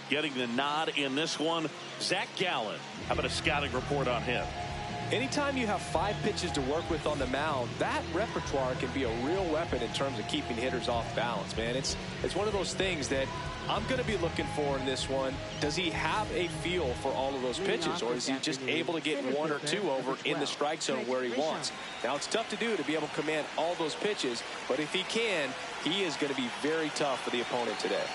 Getting the nod in this one, Zach Gallen. How about a scouting report on him? Anytime you have 5 pitches to work with on the mound, that repertoire can be a real weapon in terms of keeping hitters off balance, man. It's one of those things that I'm going to be looking for in this one. Does he have a feel for all of those pitches, or is he just able to get 1 or 2 over in the strike zone where he wants? Now, it's tough to do to be able to command all those pitches, but if he can, he is going to be very tough for the opponent today.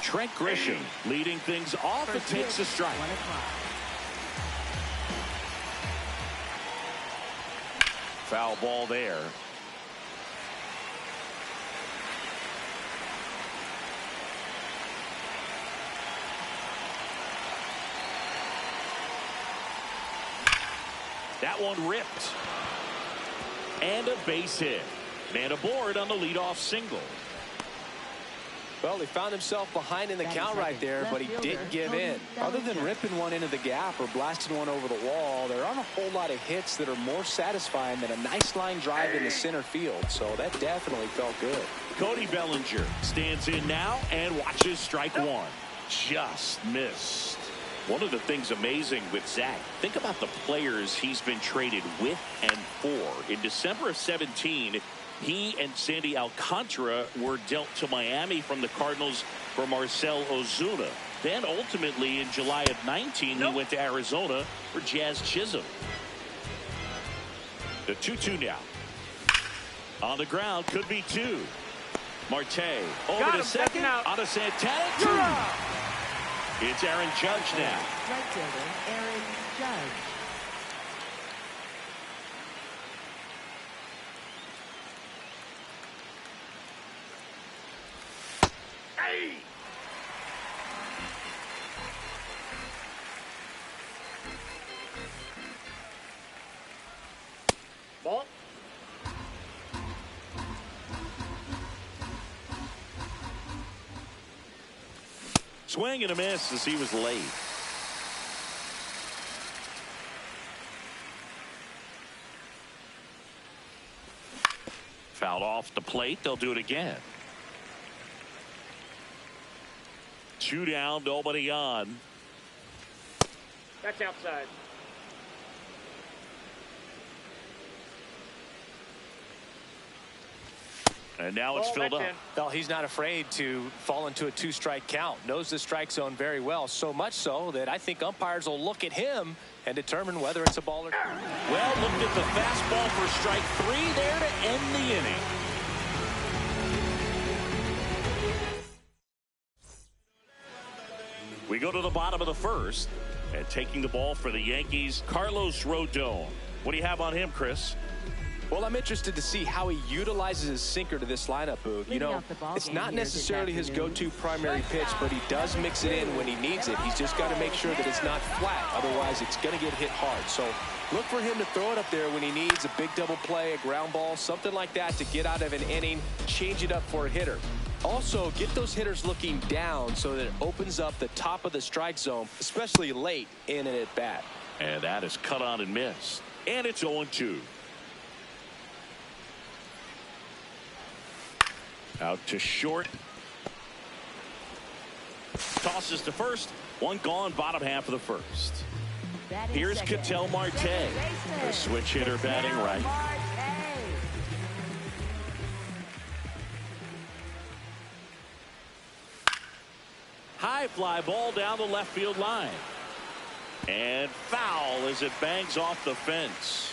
Trent Grisham leading things off and takes a strike. Foul ball there. That one ripped. And a base hit. Man aboard on the leadoff single. Well, he found himself behind in the count right there, but he didn't give in. Other than ripping one into the gap or blasting one over the wall, there aren't a whole lot of hits that are more satisfying than a nice line drive in the center field. So that definitely felt good. Cody Bellinger stands in now and watches strike 1. Just missed. One of the things amazing with Zach, think about the players he's been traded with and for. In December of 17, he and Sandy Alcantara were dealt to Miami from the Cardinals for Marcell Ozuna. Then ultimately in July of 19, he went to Arizona for Jazz Chisholm. The 2-2 now. On the ground, could be 2. Marte over to second. On to Santana. 2. It's Aaron Judge now. Right fielder, Aaron Judge. Ball. Swing and a miss as he was late. Fouled off the plate. They'll do it again. 2 down, nobody on. That's outside. And now it's filled up. Well, he's not afraid to fall into a 2-strike count. Knows the strike zone very well. So much so that I think umpires will look at him and determine whether it's a ball or not. Well, looked at the fastball for strike 3 there to end the inning. We go to the bottom of the first, and taking the ball for the Yankees, Carlos Rodon. What do you have on him, Chris? Well, I'm interested to see how he utilizes his sinker to this lineup, Boog. You know, it's not necessarily his go-to primary pitch, but he does mix it in when he needs it. He's just got to make sure that it's not flat. Otherwise, it's going to get hit hard. So look for him to throw it up there when he needs a big double play, a ground ball, something like that to get out of an inning, change it up for a hitter. Also, get those hitters looking down so that it opens up the top of the strike zone, especially late in an at-bat. And that is cut on and missed. And it's 0-2. Out to short. Tosses to first. 1 gone, bottom half of the first. Here's Ketel Marte, the switch hitter batting right. High fly ball down the left field line. And foul as it bangs off the fence.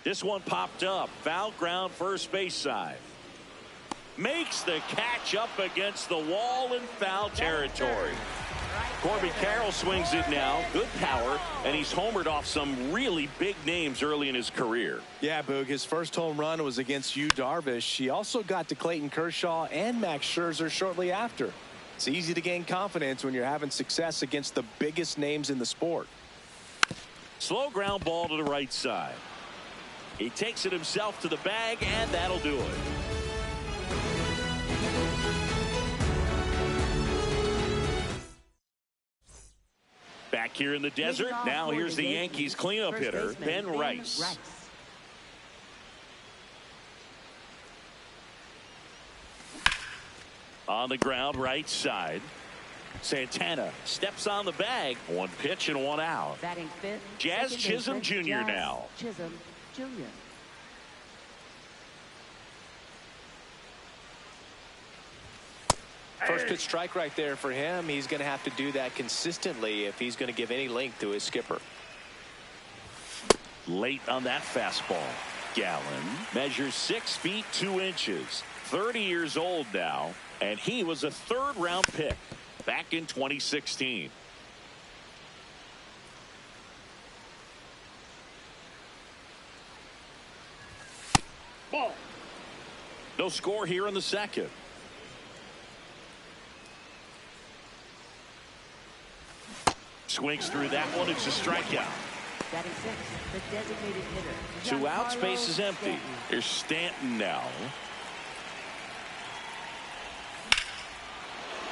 This one popped up. Foul ground, first base side. Makes the catch up against the wall in foul territory. Corbin Carroll swings it now. Good power, and he's homered off some really big names early in his career. Yeah, Boog, his first home run was against Yu Darvish. He also got to Clayton Kershaw and Max Scherzer shortly after. It's easy to gain confidence when you're having success against the biggest names in the sport. Slow ground ball to the right side. He takes it himself to the bag, and that'll do it. Back here in the desert, now here's the Yankees cleanup hitter, Ben Rice. On the ground, right side. Santana steps on the bag. One pitch and one out. Batting fifth, Jazz Chisholm Jr. now. Chisholm Jr. First pitch strike right there for him. He's going to have to do that consistently if he's going to give any length to his skipper. Late on that fastball. Gallen measures 6 feet 2 inches. 30 years old now, and he was a third-round pick back in 2016. Ball. No score here in the second. Swings through that one. It's a strikeout. Batting sixth, the designated hitter. 2 outs, base is empty. Here's Stanton now.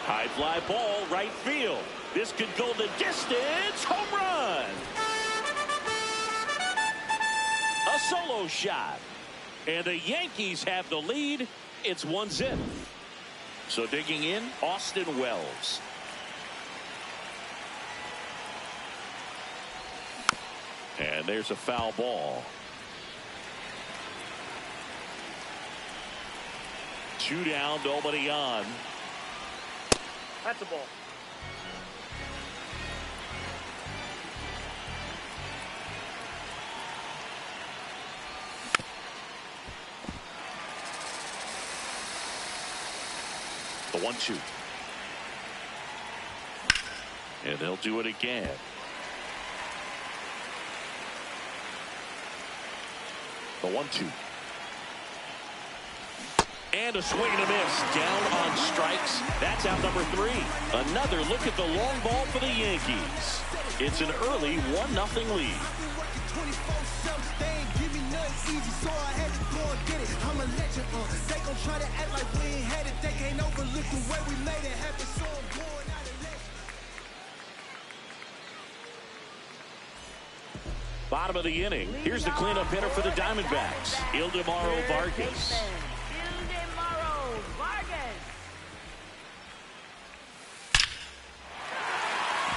High fly ball, right field. This could go the distance. Home run. A solo shot. And the Yankees have the lead. It's 1-0. So digging in, Austin Wells. And there's a foul ball. 2 down, nobody on. That's a ball. The 1-2. And they'll do it again. The 1-2. And a swing and a miss. Down on strikes. That's out number 3. Another look at the long ball for the Yankees. It's an early 1-0 lead. Bottom of the inning. Here's the cleanup hitter for the Diamondbacks, Ildemaro Vargas.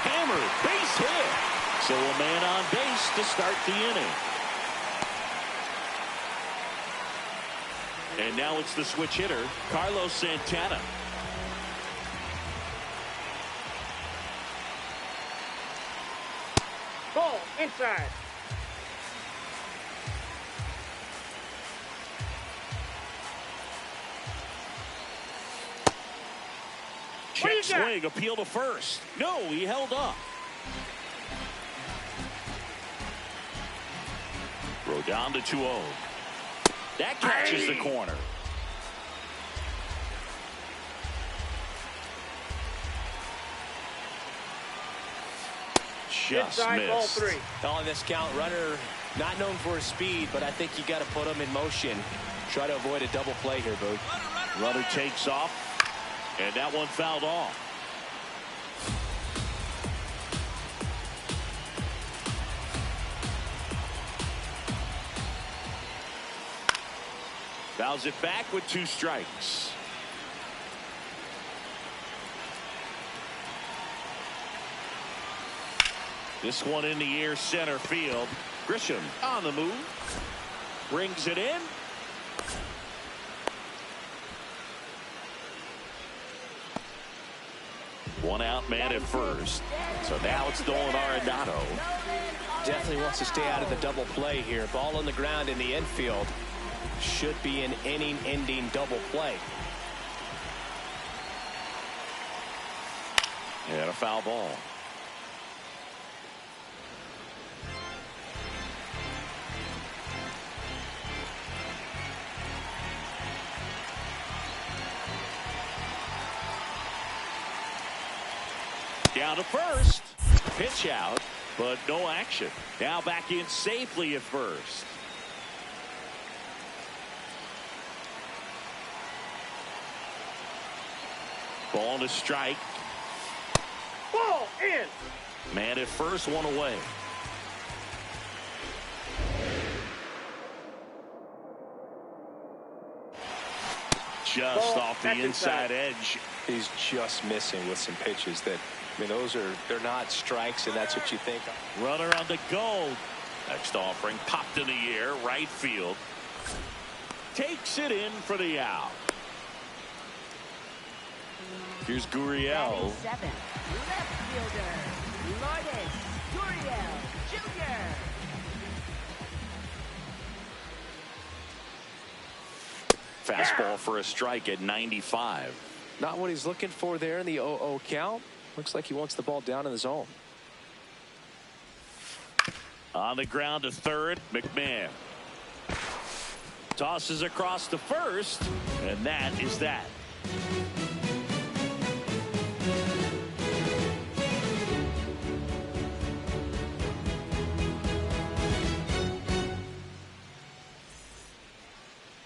Hammered, base hit. So a man on base to start the inning. And now it's the switch hitter, Carlos Santana. Ball inside. Check swing, appeal to first. No, he held up. Rodon to 2-0. That catches the corner. Just inside, ball missed. 3. On this count, runner not known for his speed, but I think you got to put him in motion. Try to avoid a double play here, Boog. Runner takes off, and that one fouled off. Fouls it back with 2 strikes. This one in the air, center field. Grisham on the move. Brings it in. One out, man at first. So now it's Nolan Arenado. Definitely wants to stay out of the double play here. Ball on the ground in the infield. Should be an inning-ending double play. And a foul ball. Down to first. Pitch out, but no action. Now back in safely at first. Ball to strike. Ball in. Man at first, one away. Just off the inside edge. He's just missing with some pitches that, I mean, they're not strikes, and that's what you think. Runner on the go. Next offering popped in the air, right field. Takes it in for the out. Here's Gurriel. 7, left fielder, Lourdes Gurriel Jr. Fastball for a strike at 95. Not what he's looking for there in the 0-0 count. Looks like he wants the ball down in the zone. On the ground to third, McMahon. Tosses across to first, and that is that.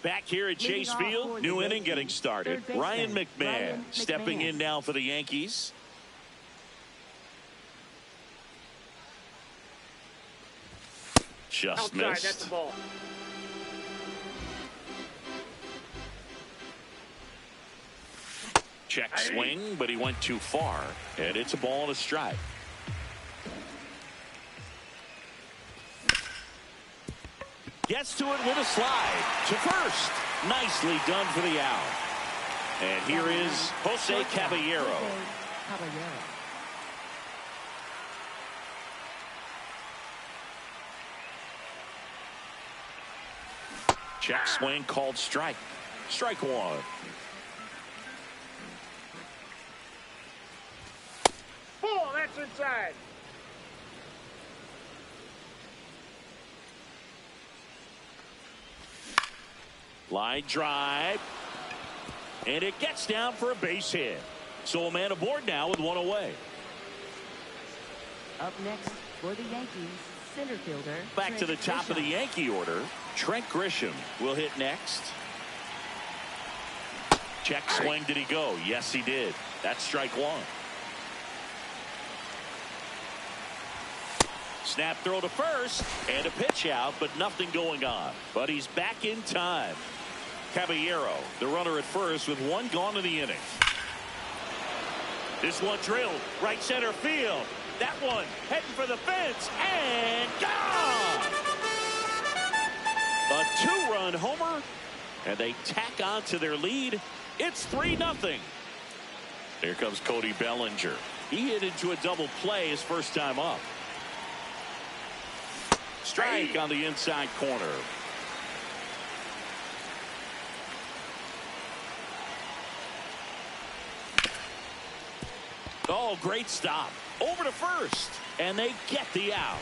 Back here at Chase Field, new inning getting started. Ryan McMahon stepping in now for the Yankees. Just Outside, missed. that's the ball. Check swing, but he went too far, and it's a ball and a strike. Gets to it with a slide to first. Nicely done for the out. And here is Jose Caballero. Check swing called strike. Strike one. Ball, that's inside. Line drive. And it gets down for a base hit. So a man aboard now with one away. Up next for the Yankees, center fielder. Back to the top of the Yankee order. Trent Grisham will hit next. Check swing. Did he go? Yes, he did. That's strike one. Snap throw to first and a pitch out, but nothing going on. But he's back in time. Caballero, the runner at first with one gone in the inning. This one drilled right center field. That one heading for the fence and gone. A two-run homer, and they tack on to their lead. It's 3-0. Here comes Cody Bellinger. He hit into a double play his first time up. Strike on the inside corner. Oh, great stop. Over to first, and they get the out.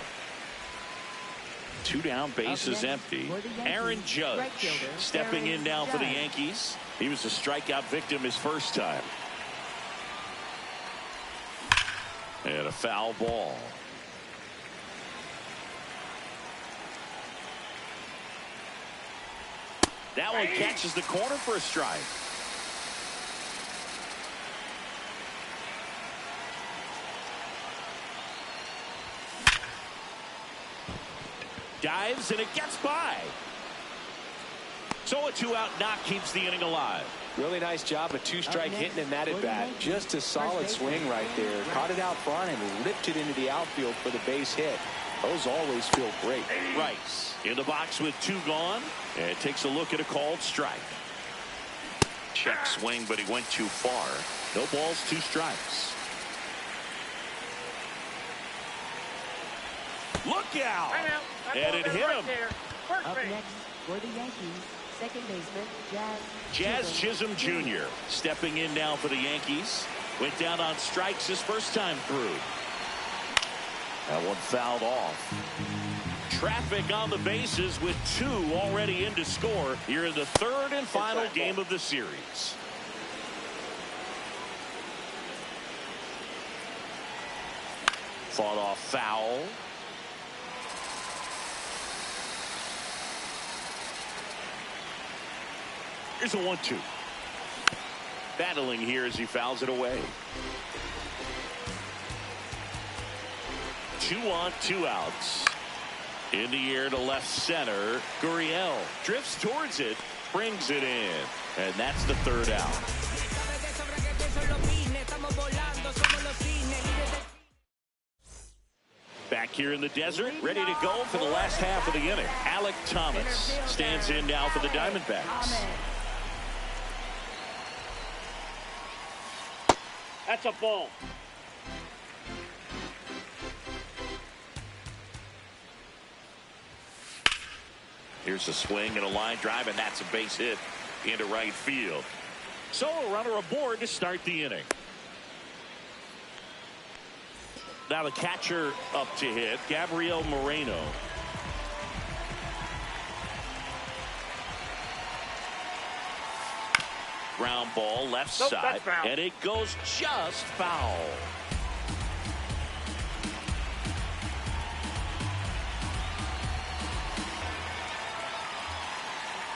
Two down, bases empty. Aaron Judge stepping in now for the Yankees. He was a strikeout victim his first time. And a foul ball. That one catches the corner for a strike. Dives and it gets by. So a two-out knock keeps the inning alive. Really nice job, a two-strike hitting in that at bat. Just a solid swing right there. Caught it out front and ripped it into the outfield for the base hit. Those always feel great. Rice in the box with two gone, and takes a look at a called strike. Check swing, but he went too far. No balls, two strikes. Look out. And it hit him. Up next for the Yankees, second baseman, Jazz Chisholm Jr. stepping in now for the Yankees. Went down on strikes his first time through. That one fouled off. Traffic on the bases with 2 already in to score here in the third and final game of the series. Fought off foul. Here's a 1-2. Battling here as he fouls it away. 2 on, 2 outs. In the air to left center. Gurriel drifts towards it, brings it in, and that's the third out. Back here in the desert, ready to go for the last half of the inning. Alec Thomas stands in now for the Diamondbacks. That's a ball. Here's a swing and a line drive, and that's a base hit into right field. So a runner aboard to start the inning. Now the catcher up to hit, Gabriel Moreno. Ground ball left side, and it goes just foul.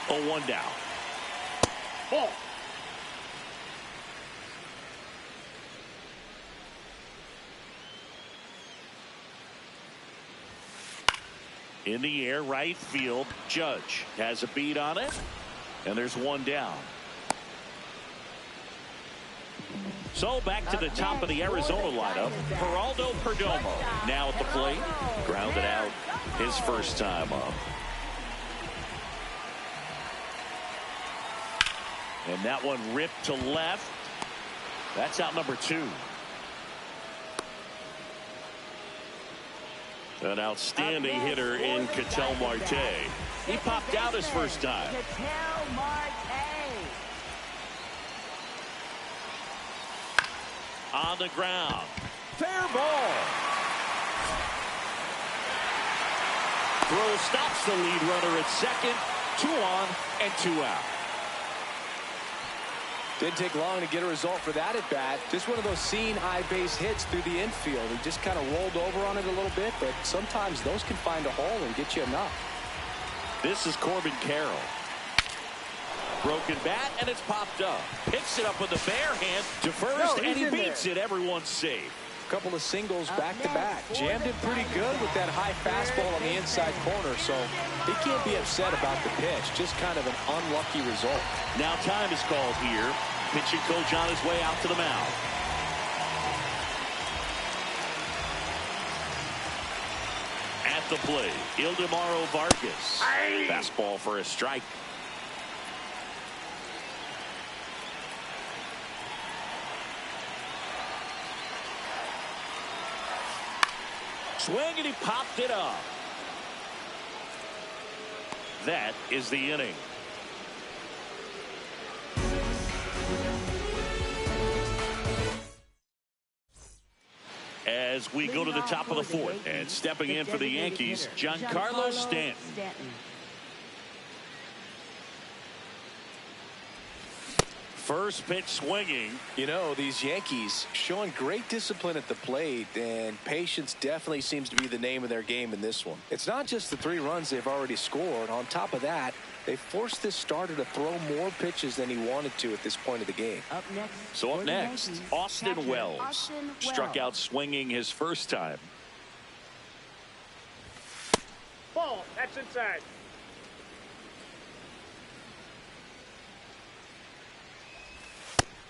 Oh, 1 down. Ball. In the air, right field. Judge has a beat on it, and there's 1 down. So back to the top of the Arizona lineup. Geraldo Perdomo now at the plate. Grounded out his first time up. And that one ripped to left. That's out number 2. An outstanding hitter in Ketel Marte. He popped out his first time. On the ground. Fair ball. Throw stops the lead runner at second. 2 on and 2 out. Didn't take long to get a result for that at bat. Just one of those seeing eye base hits through the infield. He just kind of rolled over on it a little bit, but sometimes those can find a hole and get you enough. This is Corbin Carroll. Broken bat, and it's popped up. Picks it up with the bare hand to first, and he beats it. Everyone's safe. A couple of singles back to back. Jammed it pretty good with that high fastball on the inside corner, so he can't be upset about the pitch. Just kind of an unlucky result. Now time is called here. Pitching coach on his way out to the mound. At the plate, Ildemaro Vargas. Fastball for a strike. Swing, and he popped it up. That is the inning. As we go to the top of the 4th, and stepping in for the Yankees, Giancarlo Stanton. First pitch swinging. You know, these Yankees showing great discipline at the plate, and patience definitely seems to be the name of their game in this one. It's not just the 3 runs they've already scored. On top of that, they forced this starter to throw more pitches than he wanted to at this point of the game. Up next, Austin Wells. Struck out swinging his first time. Ball. That's inside.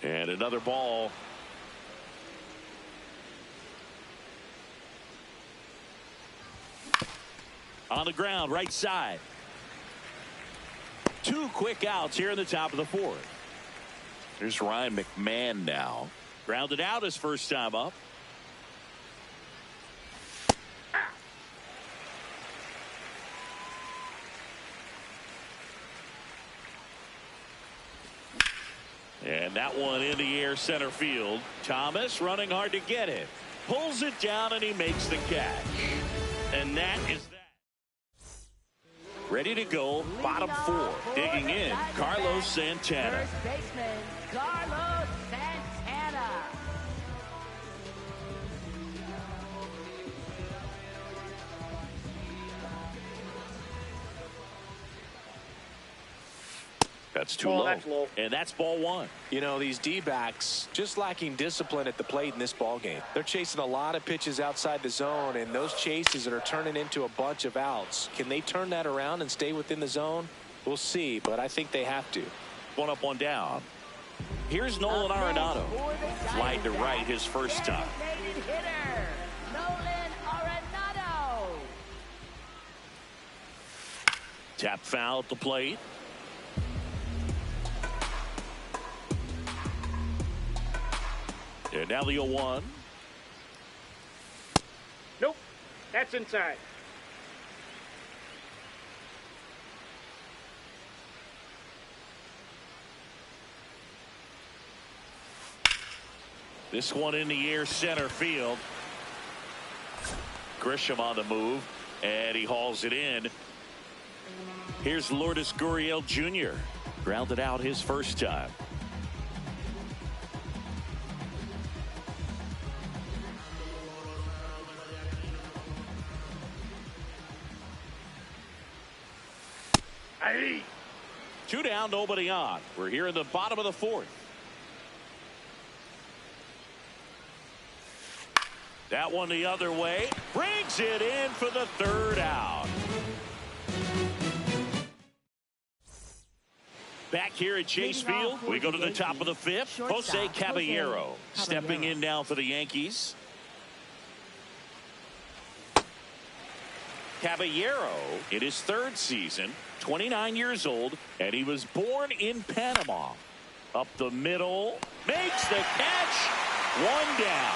And another ball. On the ground, right side. 2 quick outs here in the top of the 4th. Here's Ryan McMahon now. Grounded out his first time up. that one in the air center field. Thomas running hard to get it. Pulls it down and he makes the catch. And that is that. Ready to go, bottom four. Digging in, Carlos Santana. First baseman, Carlos Santana. That's too Oh, low. that's low. And that's ball one. You know, these D-backs just lacking discipline at the plate in this ball game. They're chasing a lot of pitches outside the zone, and those chases that are turning into a bunch of outs. Can they turn that around and stay within the zone? We'll see, but I think they have to. One up, one down. Here's Nolan Arenado. Flied to right his first time. Designated hitter, Nolan Arenado. Tap foul at the plate. And now the 0-1. Nope. That's inside. This one in the air center field. Grisham on the move, and he hauls it in. Here's Lourdes Gurriel Jr. Grounded out his first time. Aye. 2 down, nobody on. We're here in the bottom of the fourth. That one the other way. Brings it in for the third out. Back here at Chase Field, we go to the top of the fifth. Jose Caballero stepping in now for the Yankees. Caballero in his third season, 29 years old, and he was born in Panama. Up the middle, makes the catch, 1 down.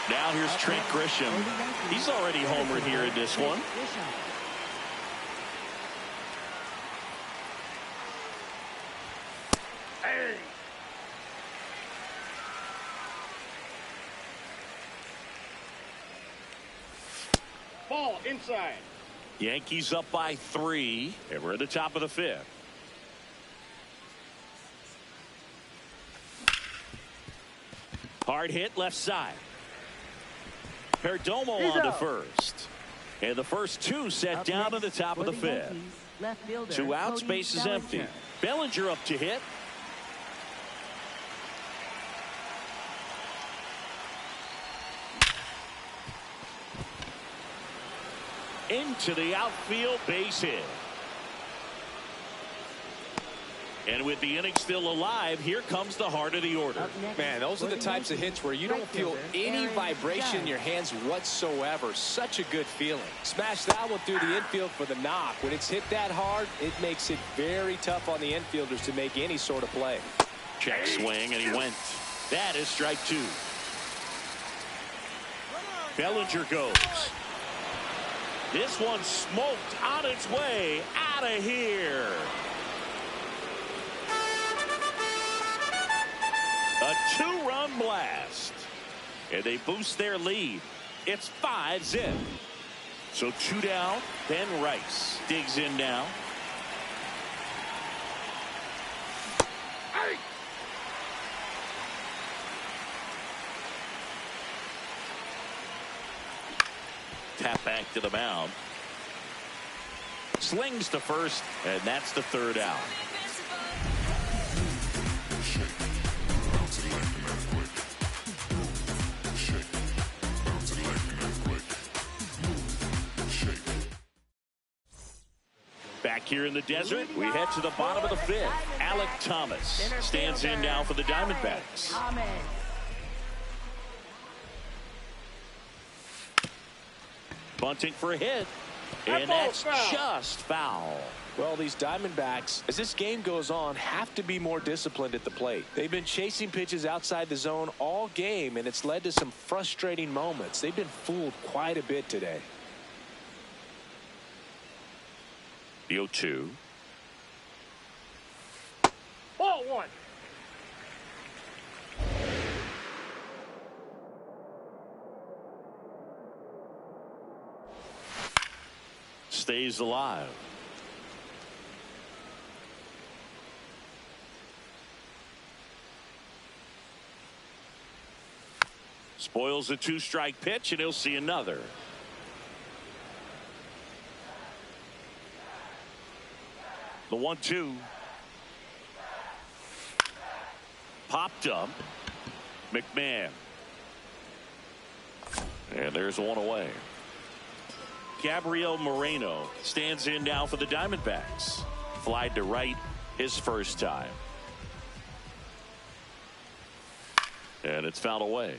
Now here's Trent Grisham. He's already homered here in this one. Hey. Ball inside. Yankees up by 3, and we're at the top of the fifth. Hard hit left side. Perdomo He's on to out. first. And the first 2 set down at the top of the fifth. 2 out, space is empty. Bellinger up to hit. Into the outfield, base hit. And with the inning still alive, here comes the heart of the order. Man, those are the types of hits where you don't feel any vibration in your hands whatsoever. Such a good feeling. Smash that one through the infield for the knock. When it's hit that hard, it makes it very tough on the infielders to make any sort of play. Check swing, and he went. That is strike 2. Bellinger goes. This one smoked on its way out of here. A 2-run blast. And they boost their lead. It's 5-zip. So 2 down. Ben Rice digs in now. Hey. Tap back to the mound. Slings to first, and that's the 3rd out. Back here in the desert, we head to the bottom of the fifth. Alec Thomas stands in now for the Diamondbacks. Bunting for a hit, and that's just foul. Well, these Diamondbacks, as this game goes on, have to be more disciplined at the plate. They've been chasing pitches outside the zone all game, and it's led to some frustrating moments. They've been fooled quite a bit today. The 0-2. Ball 1. stays alive. Spoils a 2-strike pitch, and he'll see another. The 1-2. Popped up. McMahon. And there's one away. Gabriel Moreno stands in now for the Diamondbacks. Flied to right his first time. And it's fouled away.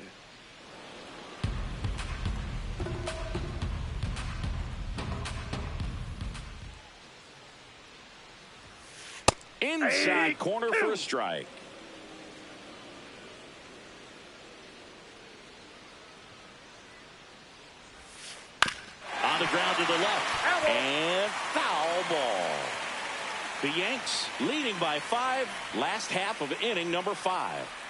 Inside corner for a strike. On the ground to the left. And foul ball. The Yanks leading by 5. Last half of inning number 5.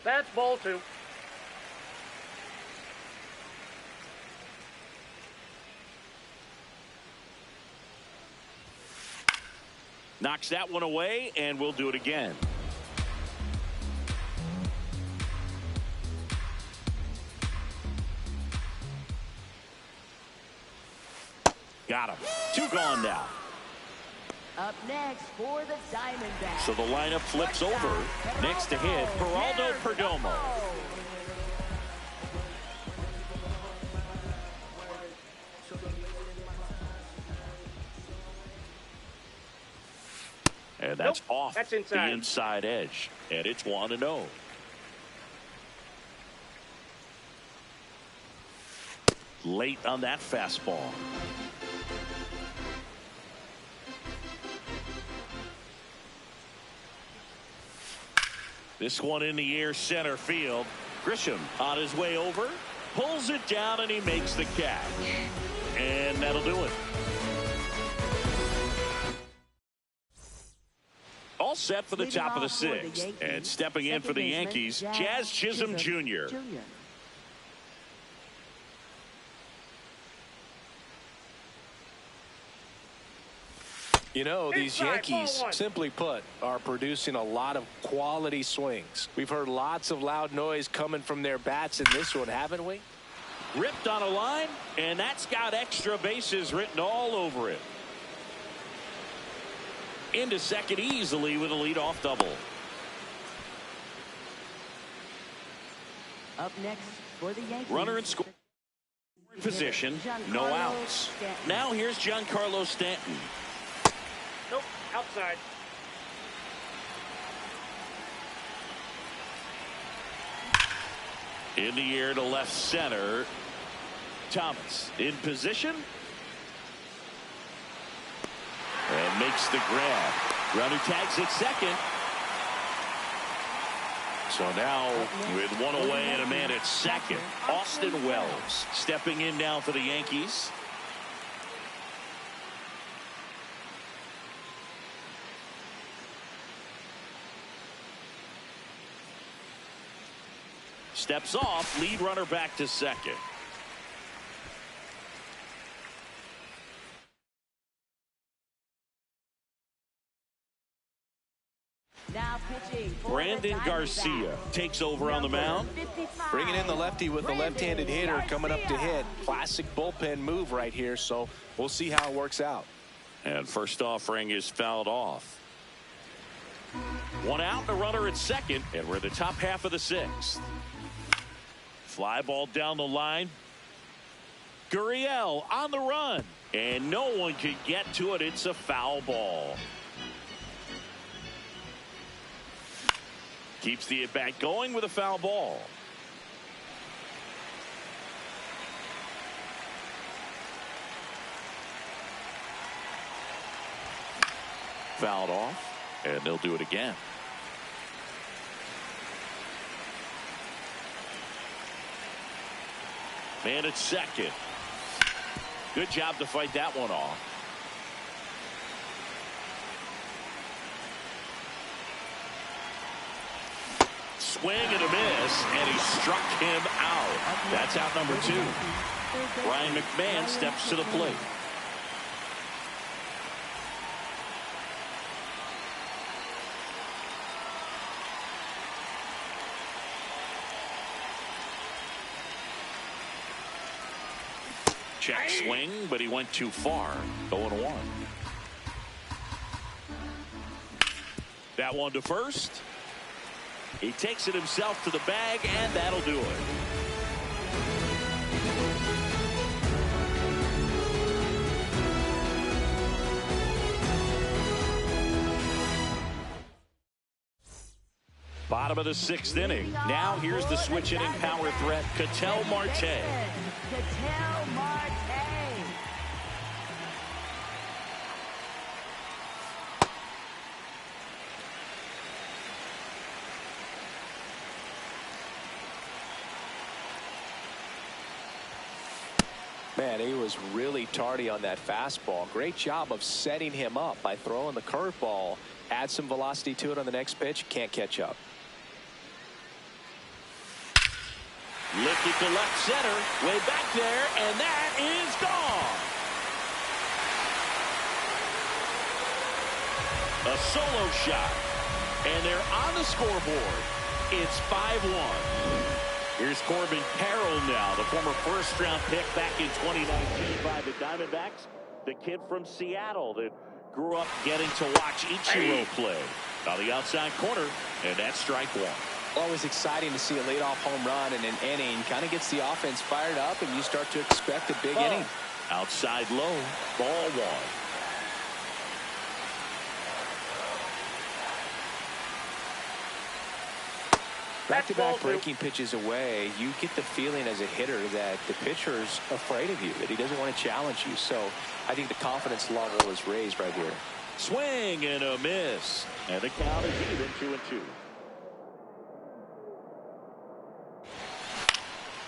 That's ball 2. Knocks that one away, and we'll do it again. Got him. 2 gone now. Up next for the Diamondbacks. So the lineup flips over. Next to hit, Geraldo Perdomo. And that's off that's the inside. inside edge. And it's 1-0. Late on that fastball. This one in the air, center field. Grisham on his way over. Pulls it down, and he makes the catch. And that'll do it. All set for the top of the 6th. And stepping in for the Yankees, Jazz Chisholm Jr. You know, these Yankees, simply put, are producing a lot of quality swings. We've heard lots of loud noise coming from their bats in this one, haven't we? Ripped on a line, and that's got extra bases written all over it. Into second easily with a leadoff double. Up next for the Yankees. Runner in scoring position, no outs. Now here's Giancarlo Stanton. Nope, outside. In the air to left center. Thomas in position. And makes the grab. Runner tags at second. So now with one away and a man at second, Austin Wells stepping in now for the Yankees. Steps off, lead runner back to second. Now pitching for Brandon Garcia takes over on the mound. Bringing in the lefty with the left-handed hitter coming up to hit. Classic bullpen move right here, so we'll see how it works out. And first offering is fouled off. 1 out and a runner at second, and we're in the top half of the 6th. Fly ball down the line. Gurriel on the run, and no one could get to it. It's a foul ball. Keeps the at-bat going with a foul ball. Fouled off, and they'll do it again. Man at second. Good job to fight that one off. swing and a miss, and he struck him out. That's out number 2. Ryan McMahon steps to the plate. Check swing, but he went too far. 0-1. That one to first. He takes it himself to the bag, and that'll do it. Bottom of the 6th inning. Now here's the switch inning power threat, Ketel Marte. Ketel Marte. Man, he was really tardy on that fastball. Great job of setting him up by throwing the curveball. Add some velocity to it on the next pitch. Can't catch up. Lifted to left center, way back there, and that is gone. A solo shot, and they're on the scoreboard. It's 5-1. Here's Corbin Carroll now, the former first-round pick back in 2019 by the Diamondbacks. The kid from Seattle that grew up getting to watch Ichiro play. On the outside corner, and that's strike 1. Always exciting to see a leadoff home run in an inning. Kind of gets the offense fired up, and you start to expect a big inning. Outside low, ball 1. Back-to-back breaking pitches away, you get the feeling as a hitter that the pitcher's afraid of you, that he doesn't want to challenge you. So I think the confidence level is raised right here. Swing and a miss. And the count is even 2-2.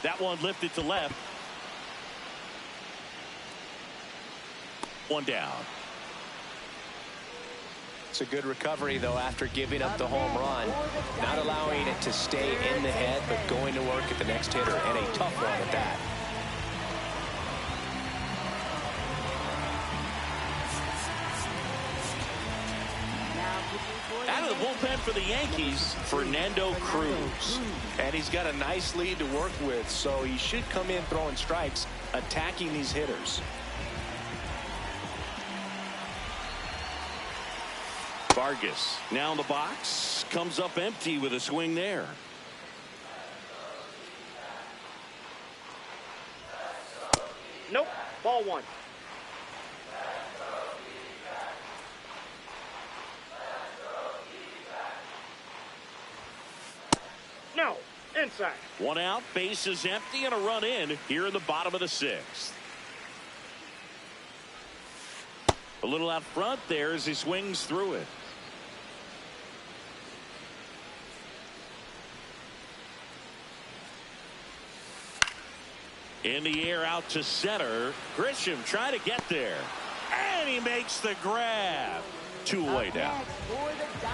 That one lifted to left. One down. It's a good recovery, though, after giving up the home run. Not allowing it to stay in the head, but going to work at the next hitter, and a tough one at that. Out of the bullpen for the Yankees, Fernando Cruz. And he's got a nice lead to work with, so he should come in throwing strikes, attacking these hitters. Vargas now in the box, comes up empty with a swing there. Nope. Ball 1. No. Inside. One out, base is empty, and a run in here in the bottom of the 6th. A little out front there as he swings through it. In the air out to center. Grisham trying to get there. And he makes the grab. 2 away now.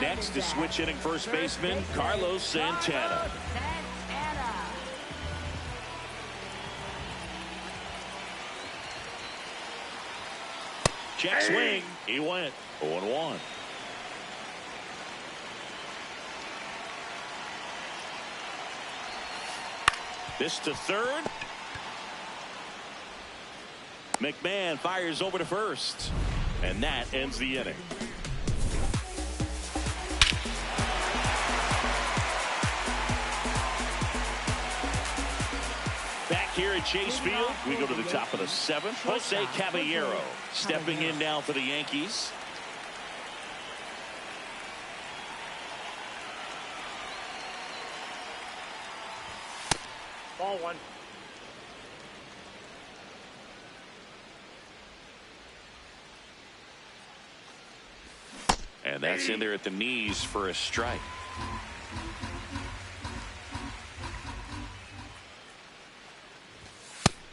Next is switch hitting first baseman Carlos Santana. Check swing. He went 0-1. This to third. McMahon fires over to first. And that ends the inning. Back here at Chase Field, we go to the top of the 7th. Jose Caballero stepping in now for the Yankees. Ball 1. And that's in there at the knees for a strike.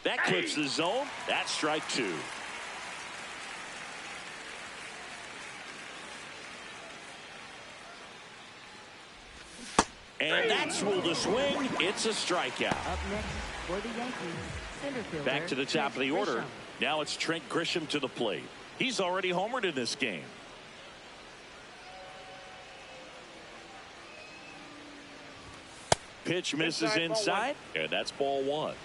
That clips the zone. That's strike 2. And that's ruled a swing. It's a strikeout. Up next for the Yankees, center fielder. Back to the top of the Trent order. Grisham. Now it's Trent Grisham to the plate. He's already homered in this game. Pitch misses inside, and that's ball one.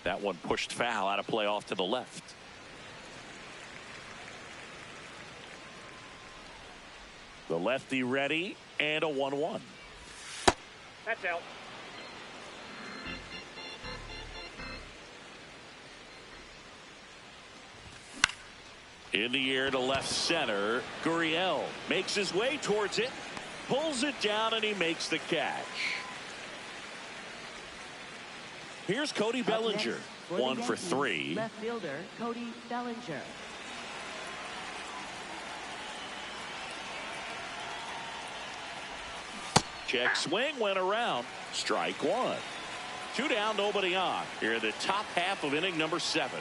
That one pushed foul, out of play off to the left. The lefty ready, and a 1-1. That's out. In the air to left center. Gurriel makes his way towards it, pulls it down, and he makes the catch. Here's Cody Bellinger, 1 for 3. Left fielder Cody Bellinger. Check swing, went around. Strike one. 2 down, nobody on. Here in the top half of inning number 7.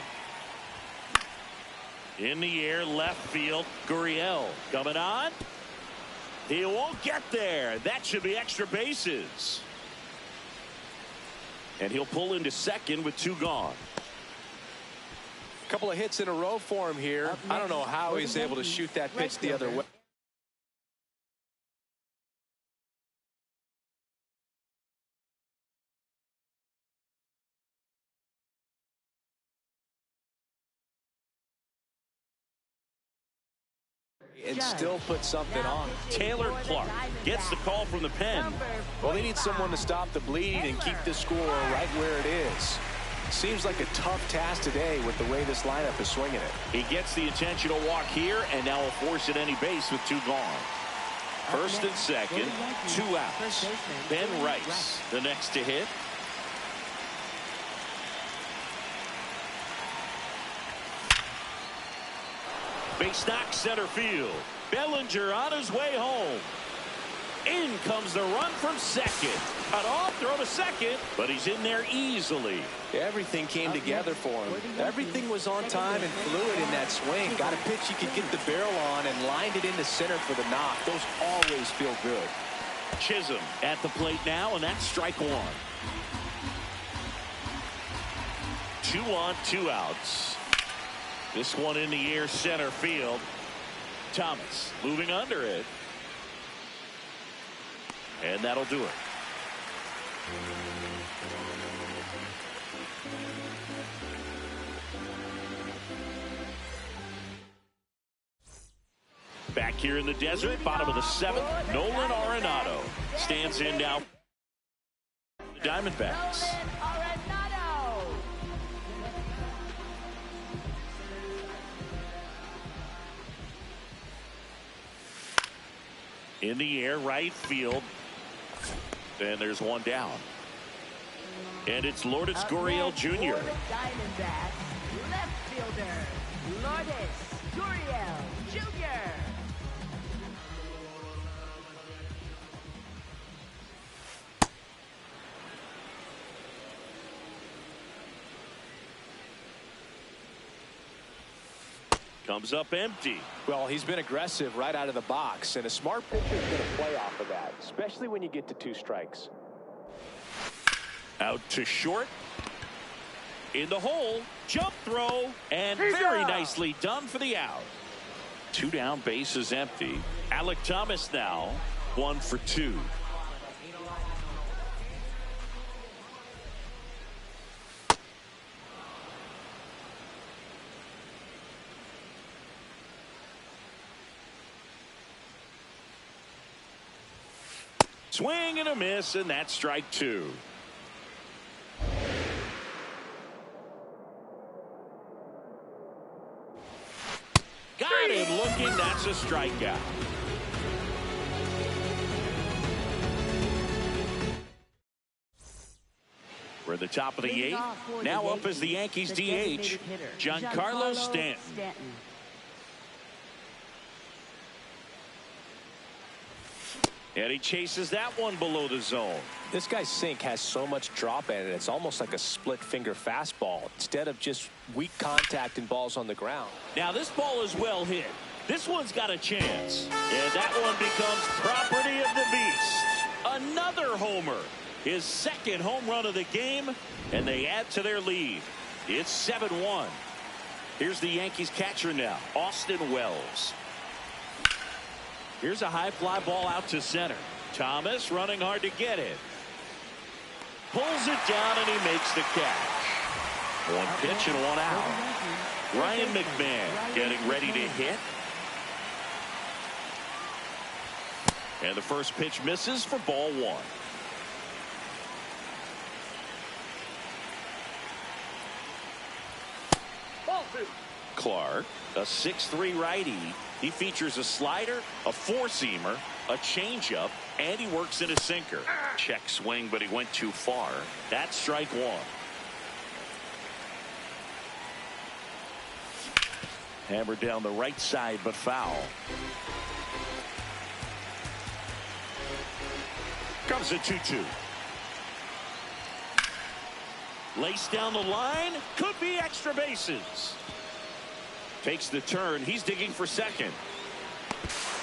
In the air, left field. Gurriel coming on. He won't get there. That should be extra bases. And he'll pull into second with 2 gone. A couple of hits in a row for him here. I don't know how he's able to shoot that pitch the other way. And still put something on. Taylor Clark gets the call from the pen. Well, they need someone to stop the bleeding and keep the score right where it is. Seems like a tough task today with the way this lineup is swinging it. He gets the intentional walk here, and now will force at any base with 2 gone. First and second, 2 outs. Ben Rice, the next to hit. Base knock center field. Bellinger on his way home. In comes the run from second. Cut off, throw to second, but he's in there easily. Everything came together for him. Everything was on time and fluid in that swing. Got a pitch he could get the barrel on and lined it into center for the knock. Those always feel good. Chisholm at the plate now, and that's strike one. 2 on, 2 outs. This one in the air, center field. Thomas moving under it. And that'll do it. Back here in the desert, bottom of the 7th, Nolan Arenado stands in now. The Diamondbacks. In the air, right field. And there's one down. And it's Lourdes Gurriel Jr. Diamondbacks, left fielder Lourdes Gurriel Jr. Comes up empty. Well, he's been aggressive right out of the box, and a smart pitcher is going to play off of that, especially when you get to 2 strikes. Out to short. In the hole. Jump throw. And very nicely done for the out. 2 down, base is empty. Alek Thomas now 1 for 2. Swing and a miss, and that's strike 2. Got him looking. That's a strikeout. We're at the top of the 8th. Now up as the Yankees DH, Giancarlo Stanton. And he chases that one below the zone. This guy's sink has so much drop in it. It's almost like a split finger fastball instead of just weak contact and balls on the ground. Now this ball is well hit. This one's got a chance. And that one becomes property of the beast. Another homer. His second home run of the game. And they add to their lead. It's 7-1. Here's the Yankees catcher now, Austin Wells. Here's a high fly ball out to center. Thomas running hard to get it. Pulls it down and he makes the catch. One pitch and one out. Ryan McMahon getting ready to hit. And the first pitch misses for ball one. Ball two. Clark, a 6'3" righty. He features a slider, a four-seamer, a changeup, and he works in a sinker. Check swing, but he went too far. That's strike one. Hammered down the right side, but foul. Comes a 2-2. Laced down the line. Could be extra bases. Takes the turn. He's digging for second.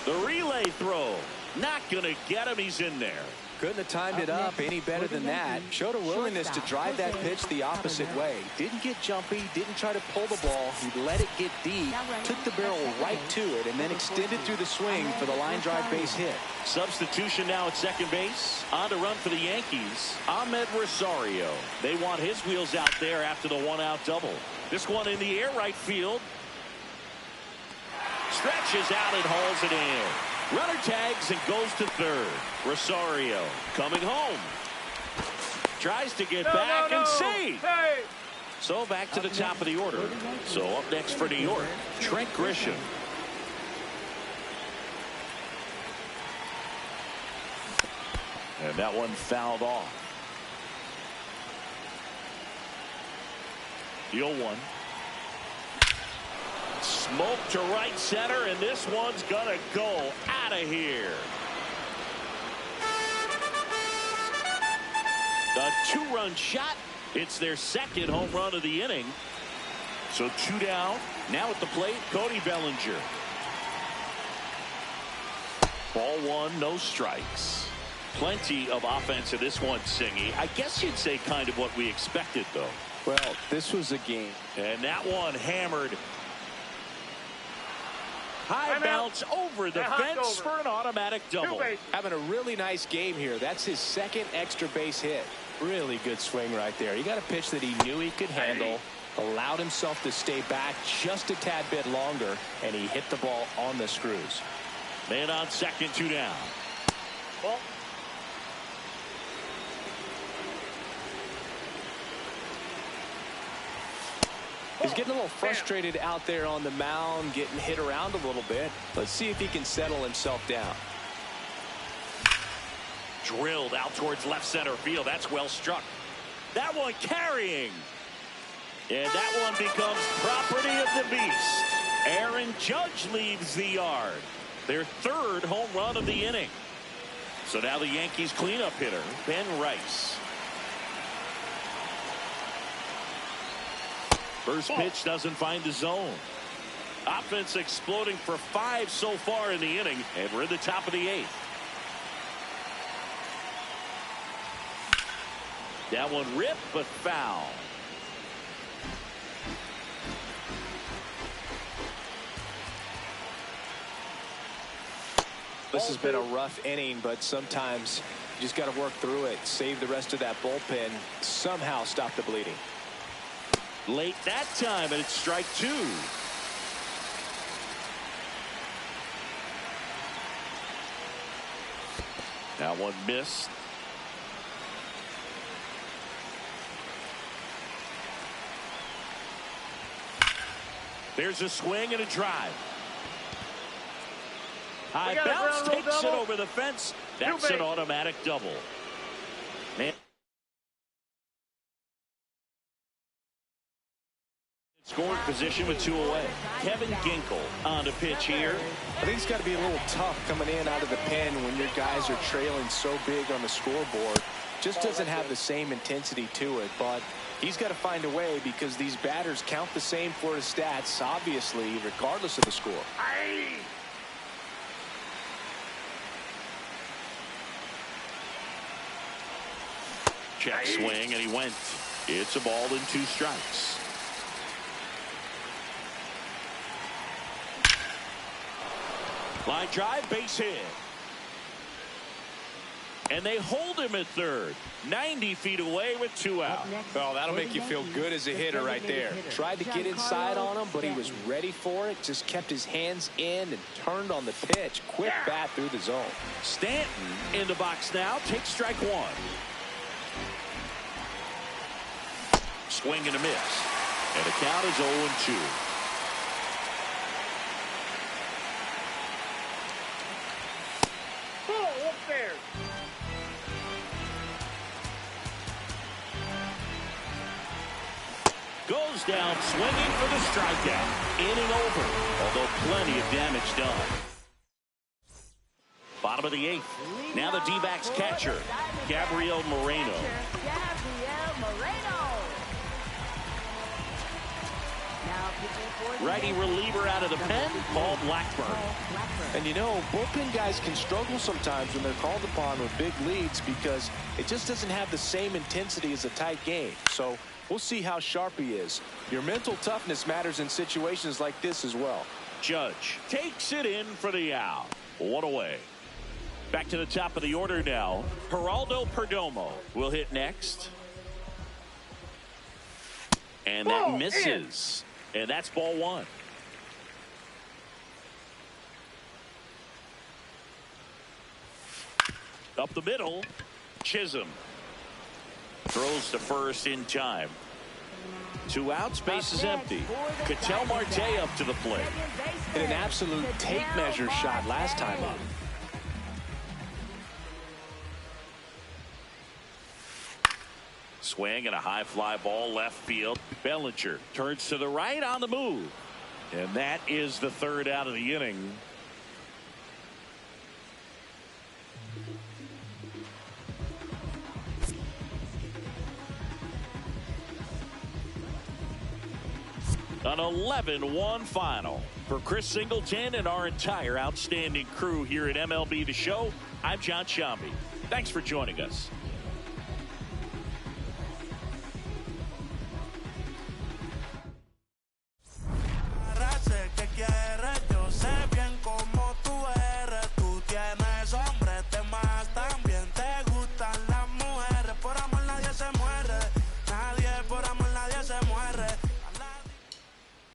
The relay throw. Not going to get him. He's in there. Couldn't have timed it up any better than that. Showed a willingness to drive that pitch the opposite way. Didn't get jumpy. Didn't try to pull the ball. He let it get deep. Took the barrel right to it and then extended through the swing for the line drive base hit. Substitution now at second base. On to run for the Yankees, Ahmed Rosario. They want his wheels out there after the one-out double. This one in the air right field. Stretches out and hauls it in. Runner tags and goes to third. Rosario coming home. Tries to get back and see. Hey. So back to the top of the order. So up next for New York, Trent Grisham. And that one fouled off. The 0-1. Smoke to right center, and this one's gonna go out of here. A two-run shot. It's their second home run of the inning. So two down. Now at the plate, Cody Bellinger. Ball one, no strikes. Plenty of offense in this one, Singy. I guess you'd say kind of what we expected, though. Well, this was a game. And that one hammered. High bounce over the fence for an automatic double. Having a really nice game here. That's his second extra base hit. Really good swing right there. He got a pitch that he knew he could handle, allowed himself to stay back just a tad bit longer, and he hit the ball on the screws. Man on second, two down. Well, he's getting a little frustrated out there on the mound, getting hit around a little bit. Let's see if he can settle himself down. Drilled out towards left center field. That's well struck. That one carrying. And that one becomes property of the beast. Aaron Judge leaves the yard. Their third home run of the inning. So now the Yankees cleanup hitter, Ben Rice. First pitch doesn't find the zone. Offense exploding for 5 so far in the inning, and we're in the top of the 8th. That one ripped, but foul. This has been a rough inning, but sometimes you just got to work through it, save the rest of that bullpen, somehow stop the bleeding. Late that time, and it's strike two. That one missed. There's a swing and a drive. High bounce takes it over the fence. That's an automatic double. Man. Scoring position with 2 away. Kevin Ginkel on the pitch here. I think it's got to be a little tough coming in out of the pen when your guys are trailing so big on the scoreboard. Just doesn't have the same intensity to it, but he's got to find a way because these batters count the same for his stats, obviously, regardless of the score. Check swing, and he went. It's a ball and 2 strikes. Line drive, base hit. And they hold him at third. 90 feet away with 2 out. Well, that'll make you feel good as a hitter right there. Tried to get inside on him, but he was ready for it. Just kept his hands in and turned on the pitch. Quick bat through the zone. Stanton in the box now. Takes strike 1. Swing and a miss. And the count is 0-2. Goes down swinging for the strikeout. Inning over, although plenty of damage done. Bottom of the 8th. Now the D-backs catcher, Gabriel Moreno. Righty reliever out of the pen, Paul Blackburn. And you know, bullpen guys can struggle sometimes when they're called upon with big leads because it just doesn't have the same intensity as a tight game. So we'll see how sharp he is. Your mental toughness matters in situations like this as well. Judge takes it in for the out. 1 away. Back to the top of the order now. Geraldo Perdomo will hit next. And that misses. And that's ball 1. Up the middle, Chisholm throws to first in time. 2 outs, base is empty. Ketel Marte up to the plate. Hit an absolute tape measure shot last time up. Swing and a high fly ball left field. Bellinger turns to the right on the move. And that is the 3rd out of the inning. An 11-1 final. For Chris Singleton and our entire outstanding crew here at MLB The Show, I'm John Shambi. Thanks for joining us.